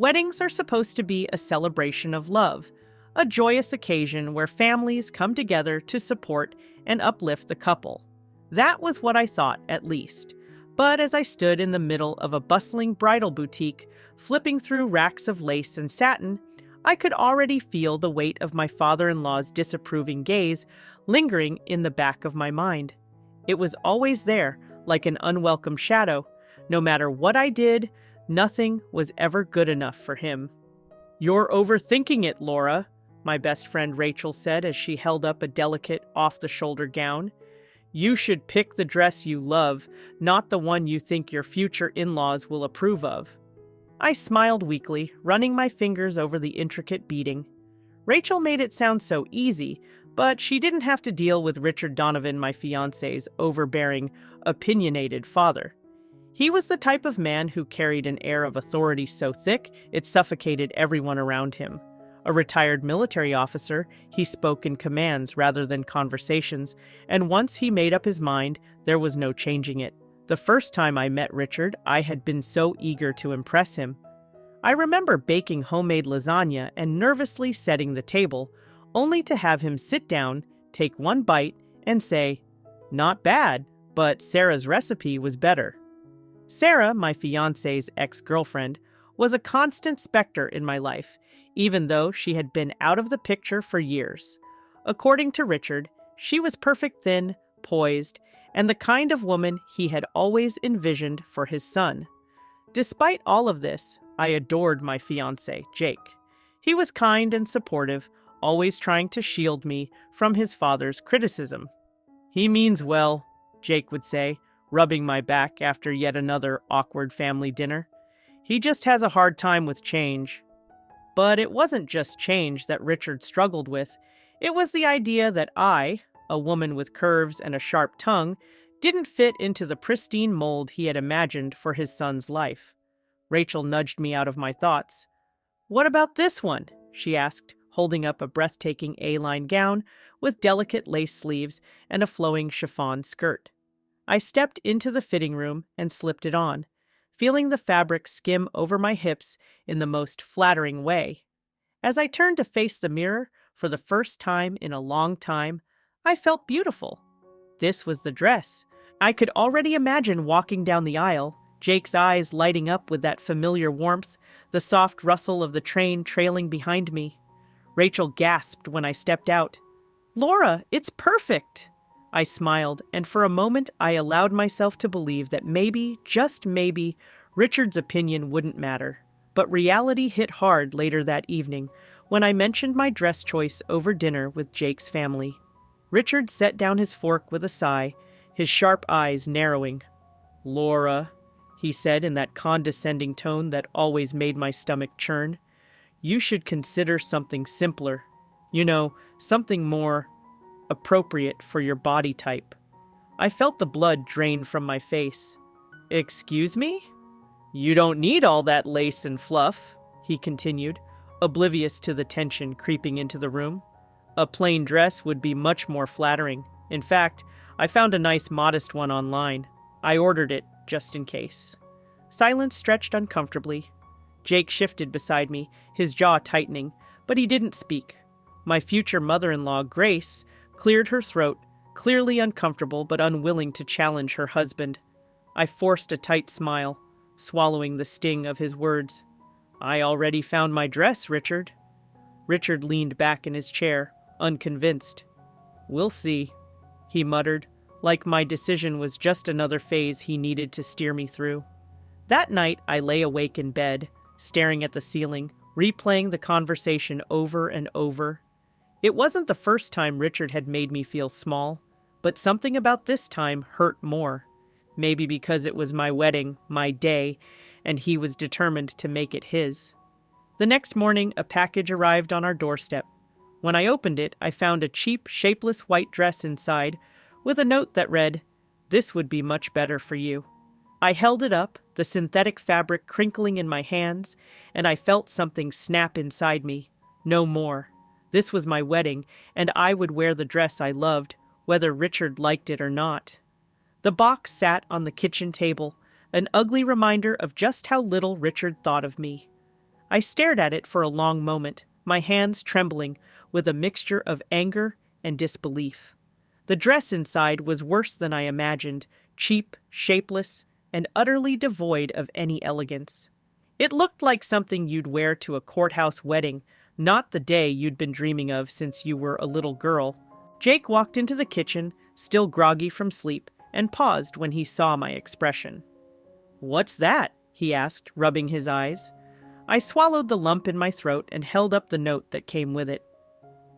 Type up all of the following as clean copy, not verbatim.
Weddings are supposed to be a celebration of love, a joyous occasion where families come together to support and uplift the couple. That was what I thought, at least. But as I stood in the middle of a bustling bridal boutique, flipping through racks of lace and satin, I could already feel the weight of my father-in-law's disapproving gaze lingering in the back of my mind. It was always there, like an unwelcome shadow. No matter what I did, nothing was ever good enough for him. "You're overthinking it, Laura," my best friend Rachel said as she held up a delicate, off-the-shoulder gown. "You should pick the dress you love, not the one you think your future in-laws will approve of." I smiled weakly, running my fingers over the intricate beading. Rachel made it sound so easy, but she didn't have to deal with Richard Donovan, my fiancé's overbearing, opinionated father. He was the type of man who carried an air of authority so thick it suffocated everyone around him. A retired military officer, he spoke in commands rather than conversations, and once he made up his mind, there was no changing it. The first time I met Richard, I had been so eager to impress him. I remember baking homemade lasagna and nervously setting the table, only to have him sit down, take one bite, and say, "Not bad, but Sarah's recipe was better." Sarah, my fiancé's ex-girlfriend, was a constant specter in my life, even though she had been out of the picture for years. According to Richard, she was perfect thin, poised, and the kind of woman he had always envisioned for his son. Despite all of this, I adored my fiancé, Jake. He was kind and supportive, always trying to shield me from his father's criticism. "He means well," Jake would say, rubbing my back after yet another awkward family dinner. "He just has a hard time with change." But it wasn't just change that Richard struggled with. It was the idea that I, a woman with curves and a sharp tongue, didn't fit into the pristine mold he had imagined for his son's life. Rachel nudged me out of my thoughts. "What about this one?" she asked, holding up a breathtaking A-line gown with delicate lace sleeves and a flowing chiffon skirt. I stepped into the fitting room and slipped it on, feeling the fabric skim over my hips in the most flattering way. As I turned to face the mirror for the first time in a long time, I felt beautiful. This was the dress. I could already imagine walking down the aisle, Jake's eyes lighting up with that familiar warmth, the soft rustle of the train trailing behind me. Rachel gasped when I stepped out. "Laura, it's perfect!" I smiled, and for a moment I allowed myself to believe that maybe, just maybe, Richard's opinion wouldn't matter. But reality hit hard later that evening when I mentioned my dress choice over dinner with Jake's family. Richard set down his fork with a sigh, his sharp eyes narrowing. "Laura," he said in that condescending tone that always made my stomach churn, "you should consider something simpler. You know, something more appropriate for your body type." I felt the blood drain from my face. "Excuse me? You don't need all that lace and fluff," he continued, oblivious to the tension creeping into the room. "A plain dress would be much more flattering. In fact, I found a nice modest one online. I ordered it just in case." Silence stretched uncomfortably. Jake shifted beside me, his jaw tightening, but he didn't speak. My future mother-in-law, Grace, cleared her throat, clearly uncomfortable but unwilling to challenge her husband. I forced a tight smile, swallowing the sting of his words. "I already found my dress, Richard." Richard leaned back in his chair, unconvinced. "We'll see," he muttered, like my decision was just another phase he needed to steer me through. That night, I lay awake in bed, staring at the ceiling, replaying the conversation over and over. It wasn't the first time Richard had made me feel small, but something about this time hurt more. Maybe because it was my wedding, my day, and he was determined to make it his. The next morning, a package arrived on our doorstep. When I opened it, I found a cheap, shapeless white dress inside, with a note that read, "This would be much better for you." I held it up, the synthetic fabric crinkling in my hands, and I felt something snap inside me. No more. This was my wedding, and I would wear the dress I loved, whether Richard liked it or not. The box sat on the kitchen table, an ugly reminder of just how little Richard thought of me. I stared at it for a long moment, my hands trembling with a mixture of anger and disbelief. The dress inside was worse than I imagined, cheap, shapeless, and utterly devoid of any elegance. It looked like something you'd wear to a courthouse wedding, not the day you'd been dreaming of since you were a little girl. Jake walked into the kitchen, still groggy from sleep, and paused when he saw my expression. "What's that?" he asked, rubbing his eyes. I swallowed the lump in my throat and held up the note that came with it.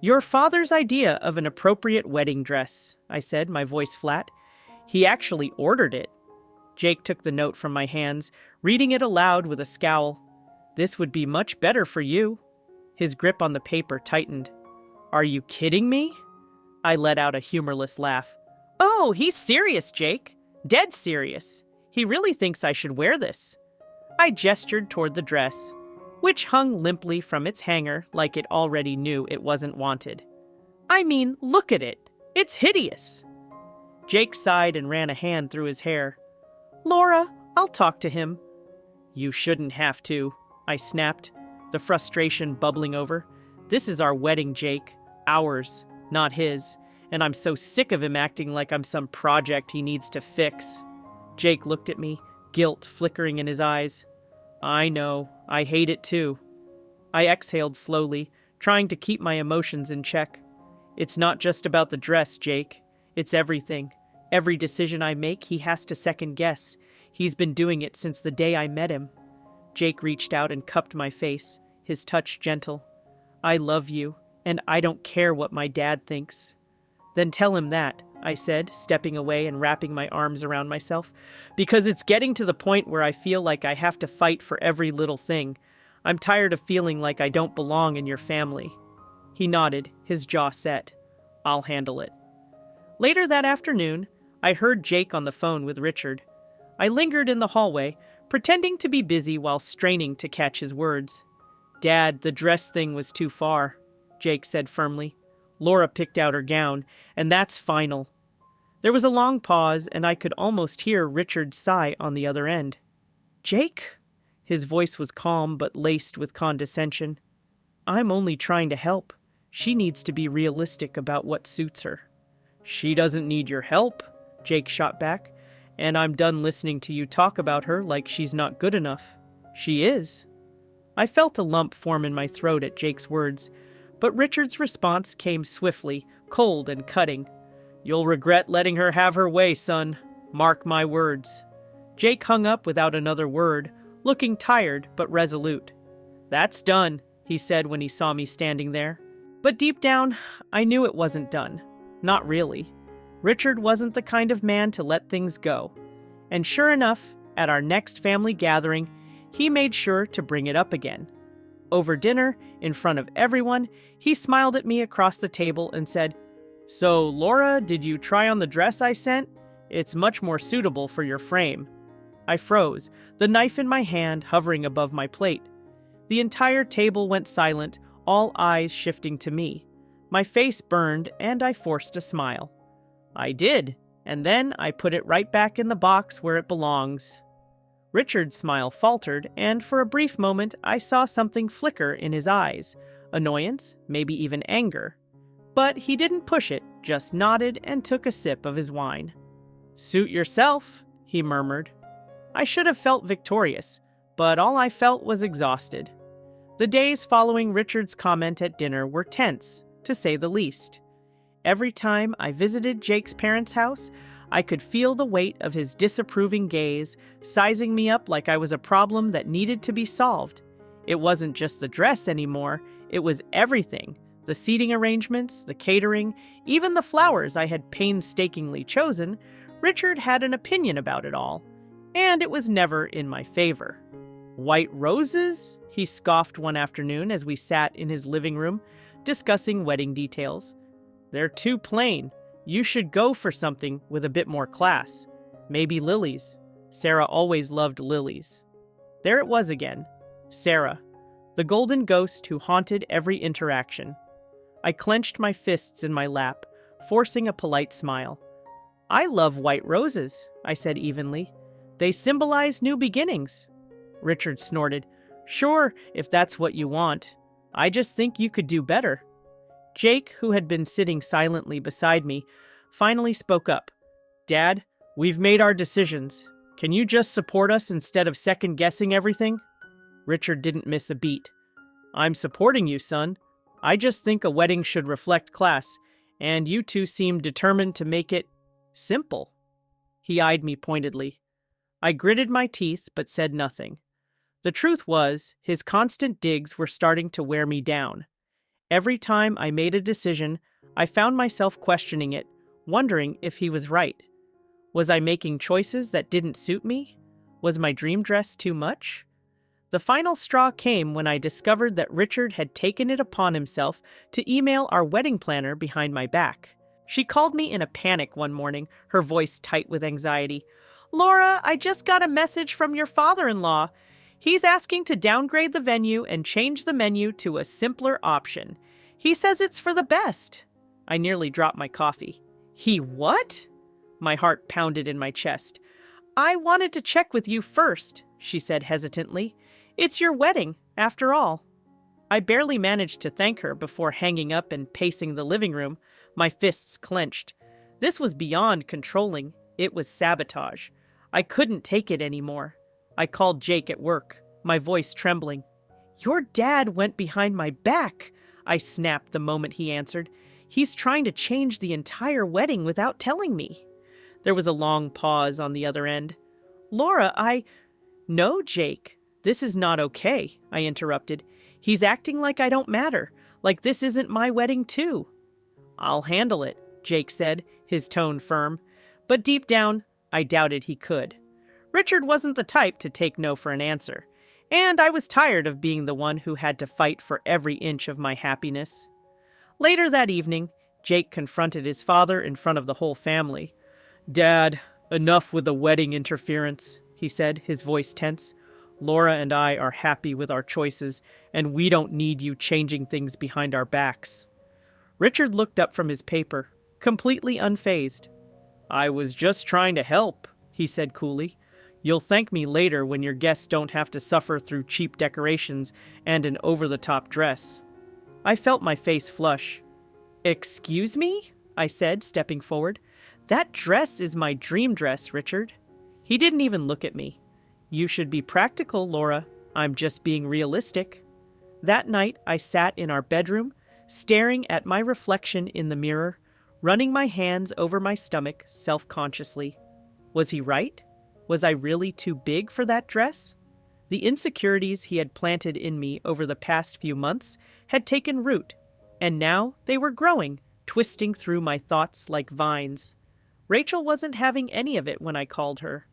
"Your father's idea of an appropriate wedding dress," I said, my voice flat. "He actually ordered it." Jake took the note from my hands, reading it aloud with a scowl. "This would be much better for you." His grip on the paper tightened. "Are you kidding me?" I let out a humorless laugh. "Oh, he's serious, Jake. Dead serious. He really thinks I should wear this." I gestured toward the dress, which hung limply from its hanger like it already knew it wasn't wanted. "I mean, look at it. It's hideous." Jake sighed and ran a hand through his hair. "Laura, I'll talk to him." "You shouldn't have to," I snapped, the frustration bubbling over. "This is our wedding, Jake. Ours, not his. And I'm so sick of him acting like I'm some project he needs to fix." Jake looked at me, guilt flickering in his eyes. "I know. I hate it too." I exhaled slowly, trying to keep my emotions in check. "It's not just about the dress, Jake. It's everything. Every decision I make, he has to second guess. He's been doing it since the day I met him." Jake reached out and cupped my face, his touch gentle. "I love you, and I don't care what my dad thinks." "Then tell him that," I said, stepping away and wrapping my arms around myself, "because it's getting to the point where I feel like I have to fight for every little thing. I'm tired of feeling like I don't belong in your family." He nodded, his jaw set. "I'll handle it." Later that afternoon, I heard Jake on the phone with Richard. I lingered in the hallway, pretending to be busy while straining to catch his words. "Dad, the dress thing was too far," Jake said firmly. "Laura picked out her gown, and that's final." There was a long pause, and I could almost hear Richard's sigh on the other end. "Jake?" His voice was calm but laced with condescension. "I'm only trying to help. She needs to be realistic about what suits her." "She doesn't need your help," Jake shot back, "and I'm done listening to you talk about her like she's not good enough. She is." I felt a lump form in my throat at Jake's words, but Richard's response came swiftly, cold and cutting. "You'll regret letting her have her way, son. Mark my words." Jake hung up without another word, looking tired but resolute. "That's done," he said when he saw me standing there. But deep down, I knew it wasn't done. Not really. Richard wasn't the kind of man to let things go. And sure enough, at our next family gathering, he made sure to bring it up again. Over dinner, in front of everyone, he smiled at me across the table and said, "So, Laura, did you try on the dress I sent? It's much more suitable for your frame." I froze, the knife in my hand hovering above my plate. The entire table went silent, all eyes shifting to me. My face burned, and I forced a smile. "I did, and then I put it right back in the box where it belongs." Richard's smile faltered, and for a brief moment I saw something flicker in his eyes, annoyance, maybe even anger. But he didn't push it, just nodded and took a sip of his wine. "Suit yourself," he murmured. I should have felt victorious, but all I felt was exhausted. The days following Richard's comment at dinner were tense, to say the least. Every time I visited Jake's parents' house, I could feel the weight of his disapproving gaze, sizing me up like I was a problem that needed to be solved. It wasn't just the dress anymore, it was everything. The seating arrangements, the catering, even the flowers I had painstakingly chosen. Richard had an opinion about it all, and it was never in my favor. "White roses?" he scoffed one afternoon as we sat in his living room, discussing wedding details. "They're too plain. You should go for something with a bit more class. Maybe lilies. Sarah always loved lilies." There it was again. Sarah, the golden ghost who haunted every interaction. I clenched my fists in my lap, forcing a polite smile. "I love white roses," I said evenly. "They symbolize new beginnings." Richard snorted. Sure, if that's what you want. I just think you could do better. Jake, who had been sitting silently beside me, finally spoke up. Dad, we've made our decisions. Can you just support us instead of second-guessing everything? Richard didn't miss a beat. I'm supporting you, son. I just think a wedding should reflect class, and you two seem determined to make it simple. He eyed me pointedly. I gritted my teeth but said nothing. The truth was, his constant digs were starting to wear me down. Every time I made a decision, I found myself questioning it, wondering if he was right. Was I making choices that didn't suit me? Was my dream dress too much? The final straw came when I discovered that Richard had taken it upon himself to email our wedding planner behind my back. She called me in a panic one morning, her voice tight with anxiety. Laura, I just got a message from your father-in-law. He's asking to downgrade the venue and change the menu to a simpler option. He says it's for the best. I nearly dropped my coffee. He what? My heart pounded in my chest. I wanted to check with you first, she said hesitantly. It's your wedding, after all. I barely managed to thank her before hanging up and pacing the living room, my fists clenched. This was beyond controlling. It was sabotage. I couldn't take it anymore. I called Jake at work, my voice trembling. Your dad went behind my back, I snapped the moment he answered. He's trying to change the entire wedding without telling me. There was a long pause on the other end. Laura, No, Jake. This is not okay, I interrupted. He's acting like I don't matter, like this isn't my wedding too. I'll handle it, Jake said, his tone firm. But deep down, I doubted he could. Richard wasn't the type to take no for an answer, and I was tired of being the one who had to fight for every inch of my happiness. Later that evening, Jake confronted his father in front of the whole family. Dad, enough with the wedding interference, he said, his voice tense. Laura and I are happy with our choices, and we don't need you changing things behind our backs. Richard looked up from his paper, completely unfazed. I was just trying to help, he said coolly. You'll thank me later when your guests don't have to suffer through cheap decorations and an over-the-top dress. I felt my face flush. Excuse me? I said, stepping forward. That dress is my dream dress, Richard. He didn't even look at me. You should be practical, Laura. I'm just being realistic. That night, I sat in our bedroom, staring at my reflection in the mirror, running my hands over my stomach self-consciously. Was he right? Was I really too big for that dress? The insecurities he had planted in me over the past few months had taken root, and now they were growing, twisting through my thoughts like vines. Rachel wasn't having any of it when I called her.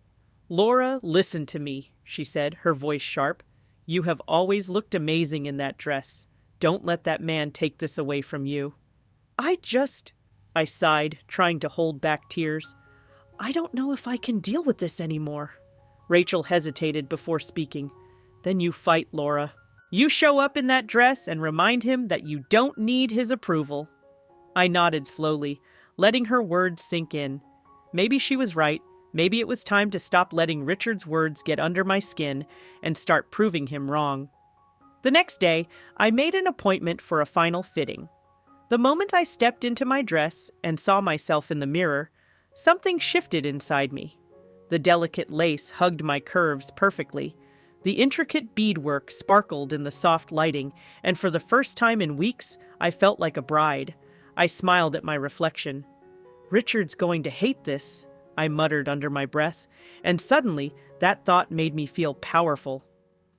Laura, listen to me, she said, her voice sharp. You have always looked amazing in that dress. Don't let that man take this away from you. I sighed, trying to hold back tears. I don't know if I can deal with this anymore. Rachel hesitated before speaking. Then you fight, Laura. You show up in that dress and remind him that you don't need his approval. I nodded slowly, letting her words sink in. Maybe she was right. Maybe it was time to stop letting Richard's words get under my skin and start proving him wrong. The next day, I made an appointment for a final fitting. The moment I stepped into my dress and saw myself in the mirror, something shifted inside me. The delicate lace hugged my curves perfectly. The intricate beadwork sparkled in the soft lighting, and for the first time in weeks, I felt like a bride. I smiled at my reflection. Richard's going to hate this, I muttered under my breath, and suddenly that thought made me feel powerful.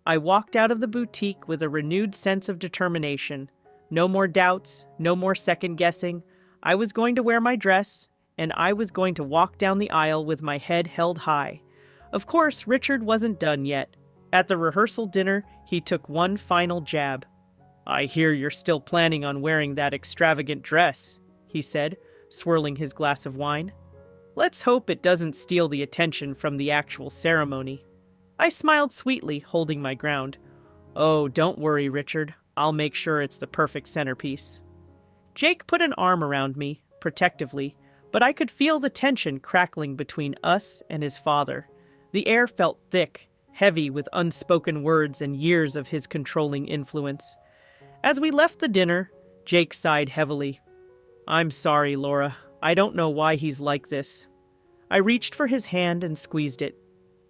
I walked out of the boutique with a renewed sense of determination. No more doubts, no more second-guessing. I was going to wear my dress, and I was going to walk down the aisle with my head held high. Of course, Richard wasn't done yet. At the rehearsal dinner, he took one final jab. I hear you're still planning on wearing that extravagant dress, he said, swirling his glass of wine. Let's hope it doesn't steal the attention from the actual ceremony. I smiled sweetly, holding my ground. Oh, don't worry, Richard. I'll make sure it's the perfect centerpiece. Jake put an arm around me, protectively, but I could feel the tension crackling between us and his father. The air felt thick, heavy with unspoken words and years of his controlling influence. As we left the dinner, Jake sighed heavily. "I'm sorry, Laura. I don't know why he's like this." I reached for his hand and squeezed it.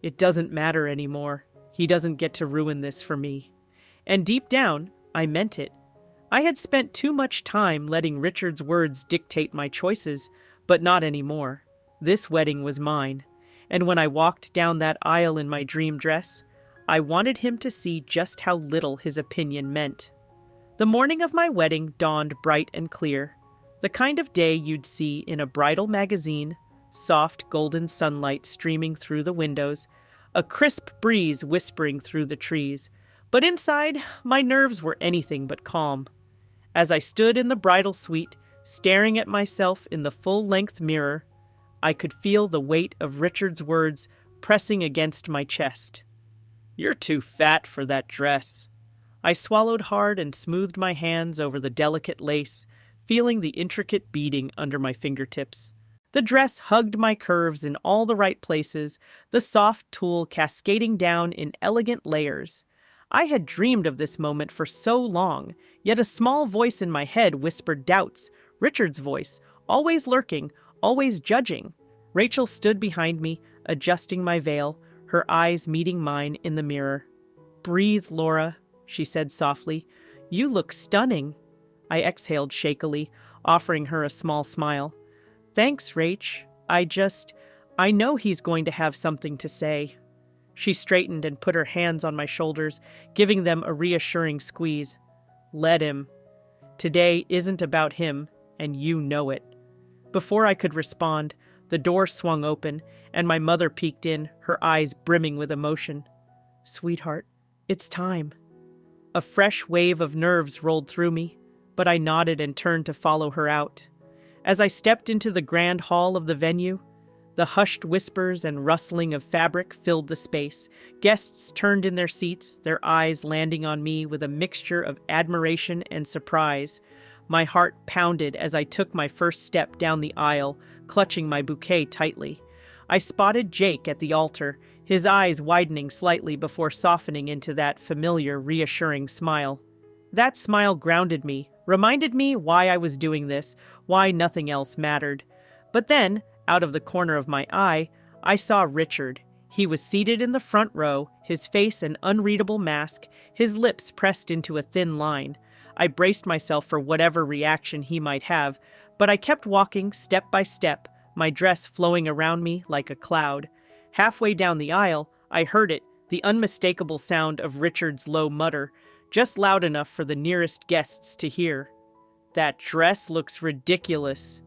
"It doesn't matter anymore. He doesn't get to ruin this for me." And deep down, I meant it. I had spent too much time letting Richard's words dictate my choices, but not anymore. This wedding was mine, and when I walked down that aisle in my dream dress, I wanted him to see just how little his opinion meant. The morning of my wedding dawned bright and clear, the kind of day you'd see in a bridal magazine, soft golden sunlight streaming through the windows, a crisp breeze whispering through the trees. But inside, my nerves were anything but calm. As I stood in the bridal suite, staring at myself in the full-length mirror, I could feel the weight of Richard's words pressing against my chest. "You're too fat for that dress." I swallowed hard and smoothed my hands over the delicate lace, feeling the intricate beading under my fingertips. The dress hugged my curves in all the right places, the soft tulle cascading down in elegant layers. I had dreamed of this moment for so long, yet a small voice in my head whispered doubts, Richard's voice, always lurking, always judging. Rachel stood behind me, adjusting my veil, her eyes meeting mine in the mirror. "Breathe, Laura," she said softly. "You look stunning." I exhaled shakily, offering her a small smile. "Thanks, Rach. I know he's going to have something to say." She straightened and put her hands on my shoulders, giving them a reassuring squeeze. "Let him. Today isn't about him, and you know it." Before I could respond, the door swung open, and my mother peeked in, her eyes brimming with emotion. "Sweetheart, it's time." A fresh wave of nerves rolled through me, but I nodded and turned to follow her out. As I stepped into the grand hall of the venue, the hushed whispers and rustling of fabric filled the space. Guests turned in their seats, their eyes landing on me with a mixture of admiration and surprise. My heart pounded as I took my first step down the aisle, clutching my bouquet tightly. I spotted Jake at the altar, his eyes widening slightly before softening into that familiar, reassuring smile. That smile grounded me, reminded me why I was doing this, why nothing else mattered. But then, out of the corner of my eye, I saw Richard. He was seated in the front row, his face an unreadable mask, his lips pressed into a thin line. I braced myself for whatever reaction he might have, but I kept walking step by step, my dress flowing around me like a cloud. Halfway down the aisle, I heard it, the unmistakable sound of Richard's low mutter, just loud enough for the nearest guests to hear. "That dress looks ridiculous."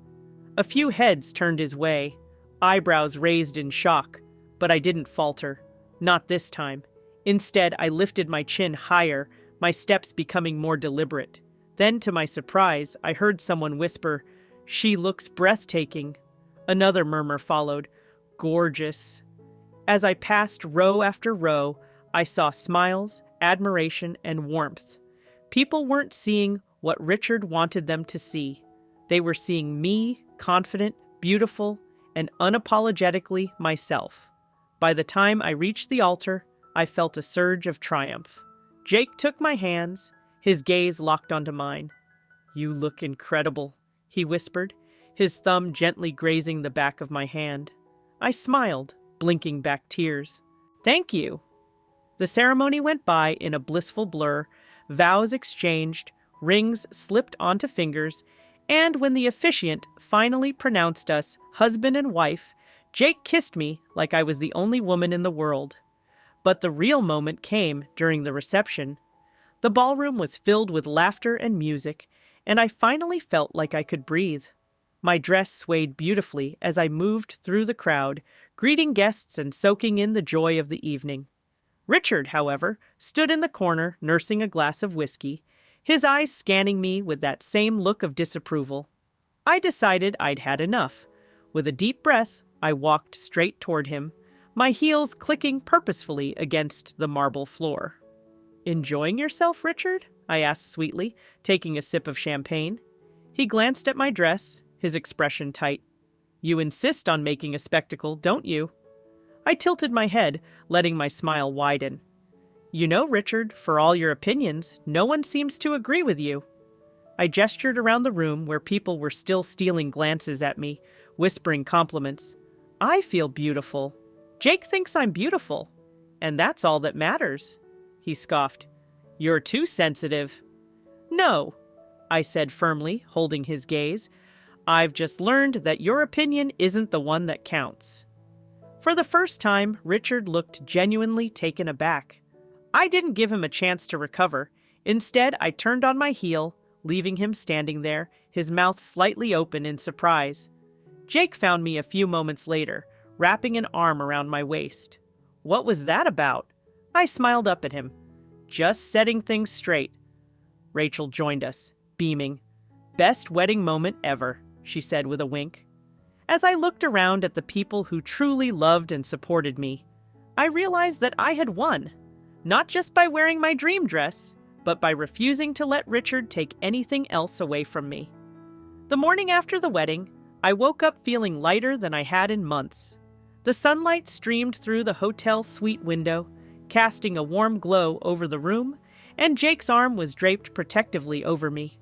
A few heads turned his way, eyebrows raised in shock, but I didn't falter. Not this time. Instead, I lifted my chin higher, my steps becoming more deliberate. Then, to my surprise, I heard someone whisper, "She looks breathtaking." Another murmur followed, "Gorgeous." As I passed row after row, I saw smiles, admiration, and warmth. People weren't seeing what Richard wanted them to see. They were seeing me, confident, beautiful, and unapologetically myself. By the time I reached the altar, I felt a surge of triumph. Jake took my hands, his gaze locked onto mine. "You look incredible," he whispered, his thumb gently grazing the back of my hand. I smiled, blinking back tears. "Thank you." The ceremony went by in a blissful blur, vows exchanged, rings slipped onto fingers, and when the officiant finally pronounced us husband and wife, Jake kissed me like I was the only woman in the world. But the real moment came during the reception. The ballroom was filled with laughter and music, and I finally felt like I could breathe. My dress swayed beautifully as I moved through the crowd, greeting guests and soaking in the joy of the evening. Richard, however, stood in the corner nursing a glass of whiskey, his eyes scanning me with that same look of disapproval. I decided I'd had enough. With a deep breath, I walked straight toward him, my heels clicking purposefully against the marble floor. "Enjoying yourself, Richard?" I asked sweetly, taking a sip of champagne. He glanced at my dress, his expression tight. "You insist on making a spectacle, don't you?" I tilted my head, letting my smile widen. You know, Richard, for all your opinions, no one seems to agree with you. I gestured around the room where people were still stealing glances at me, whispering compliments. I feel beautiful. Jake thinks I'm beautiful. And that's all that matters. He scoffed. You're too sensitive. No, I said firmly, holding his gaze. I've just learned that your opinion isn't the one that counts. For the first time, Richard looked genuinely taken aback. I didn't give him a chance to recover. Instead, I turned on my heel, leaving him standing there, his mouth slightly open in surprise. Jake found me a few moments later, wrapping an arm around my waist. What was that about? I smiled up at him. Just setting things straight. Rachel joined us, beaming. Best wedding moment ever, she said with a wink. As I looked around at the people who truly loved and supported me, I realized that I had won. Not just by wearing my dream dress, but by refusing to let Richard take anything else away from me. The morning after the wedding, I woke up feeling lighter than I had in months. The sunlight streamed through the hotel suite window, casting a warm glow over the room, and Jake's arm was draped protectively over me.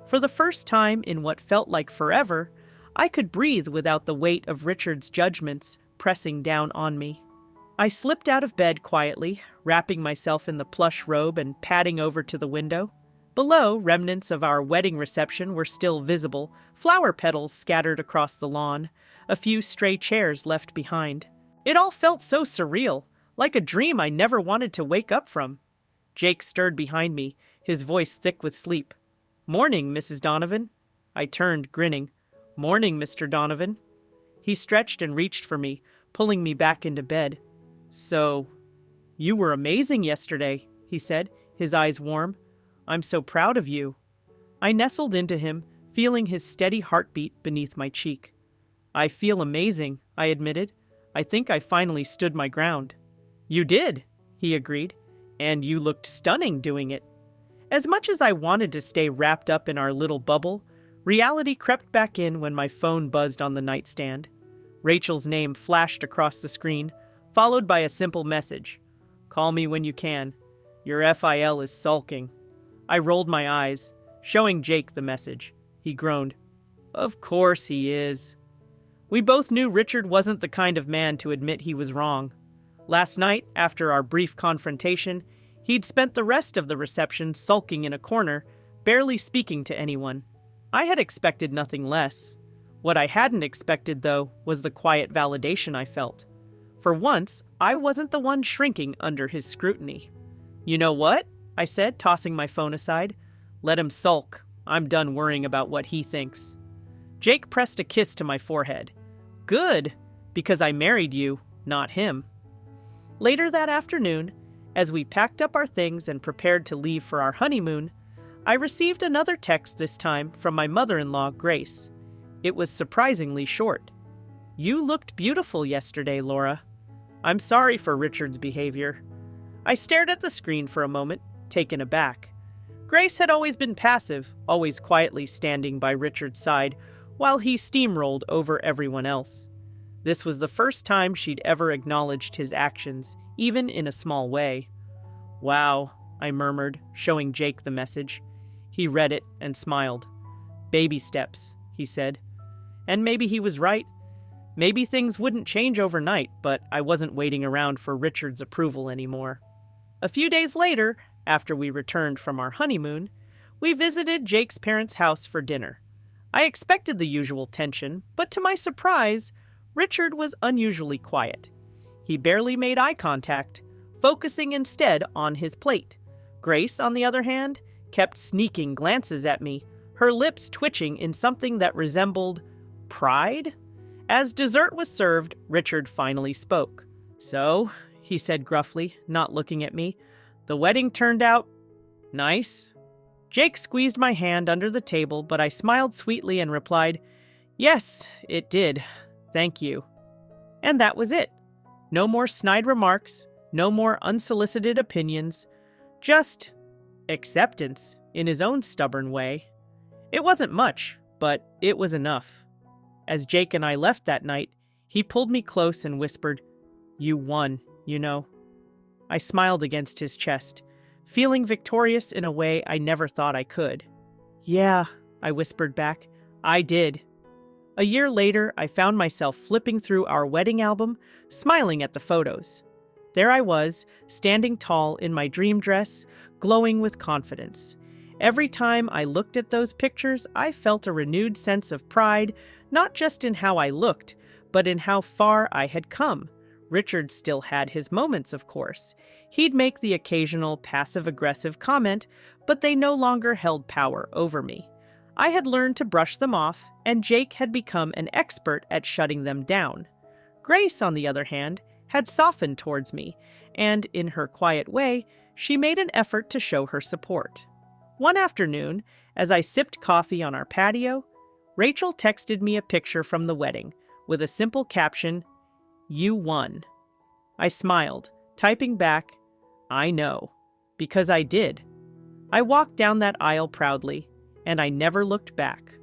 For the first time in what felt like forever, I could breathe without the weight of Richard's judgments pressing down on me. I slipped out of bed quietly, wrapping myself in the plush robe and padding over to the window. Below, remnants of our wedding reception were still visible, flower petals scattered across the lawn, a few stray chairs left behind. It all felt so surreal, like a dream I never wanted to wake up from. Jake stirred behind me, his voice thick with sleep. Morning, Mrs. Donovan. I turned, grinning. Morning, Mr. Donovan. He stretched and reached for me, pulling me back into bed. So, you were amazing yesterday, he said, his eyes warm. I'm so proud of you. I nestled into him, feeling his steady heartbeat beneath my cheek. I feel amazing, I admitted. I think I finally stood my ground. You did, he agreed, and you looked stunning doing it. As much as I wanted to stay wrapped up in our little bubble, reality crept back in when my phone buzzed on the nightstand. Rachel's name flashed across the screen, followed by a simple message. Call me when you can. Your FIL is sulking. I rolled my eyes, showing Jake the message. He groaned. Of course he is. We both knew Richard wasn't the kind of man to admit he was wrong. Last night, after our brief confrontation, he'd spent the rest of the reception sulking in a corner, barely speaking to anyone. I had expected nothing less. What I hadn't expected, though, was the quiet validation I felt. For once, I wasn't the one shrinking under his scrutiny. You know what? I said, tossing my phone aside. Let him sulk. I'm done worrying about what he thinks. Jake pressed a kiss to my forehead. Good, because I married you, not him. Later that afternoon, as we packed up our things and prepared to leave for our honeymoon, I received another text this time from my mother-in-law, Grace. It was surprisingly short. You looked beautiful yesterday, Laura. I'm sorry for Richard's behavior. I stared at the screen for a moment, taken aback. Grace had always been passive, always quietly standing by Richard's side, while he steamrolled over everyone else. This was the first time she'd ever acknowledged his actions, even in a small way. Wow, I murmured, showing Jake the message. He read it and smiled. Baby steps, he said. And maybe he was right. Maybe things wouldn't change overnight, but I wasn't waiting around for Richard's approval anymore. A few days later, after we returned from our honeymoon, we visited Jake's parents' house for dinner. I expected the usual tension, but to my surprise, Richard was unusually quiet. He barely made eye contact, focusing instead on his plate. Grace, on the other hand, kept sneaking glances at me, her lips twitching in something that resembled pride. As dessert was served, Richard finally spoke. So, he said gruffly, not looking at me, the wedding turned out nice. Jake squeezed my hand under the table, but I smiled sweetly and replied, Yes, it did. Thank you. And that was it. No more snide remarks, no more unsolicited opinions, just acceptance in his own stubborn way. It wasn't much, but it was enough. As Jake and I left that night, he pulled me close and whispered, You won, you know. I smiled against his chest, feeling victorious in a way I never thought I could. Yeah, I whispered back. I did. A year later, I found myself flipping through our wedding album, smiling at the photos. There I was, standing tall in my dream dress, glowing with confidence. Every time I looked at those pictures, I felt a renewed sense of pride, not just in how I looked, but in how far I had come. Richard still had his moments, of course. He'd make the occasional passive-aggressive comment, but they no longer held power over me. I had learned to brush them off, and Jake had become an expert at shutting them down. Grace, on the other hand, had softened towards me, and, in her quiet way, she made an effort to show her support. One afternoon, as I sipped coffee on our patio, Rachel texted me a picture from the wedding, with a simple caption, "You won." I smiled, typing back, "I know," because I did. I walked down that aisle proudly, and I never looked back.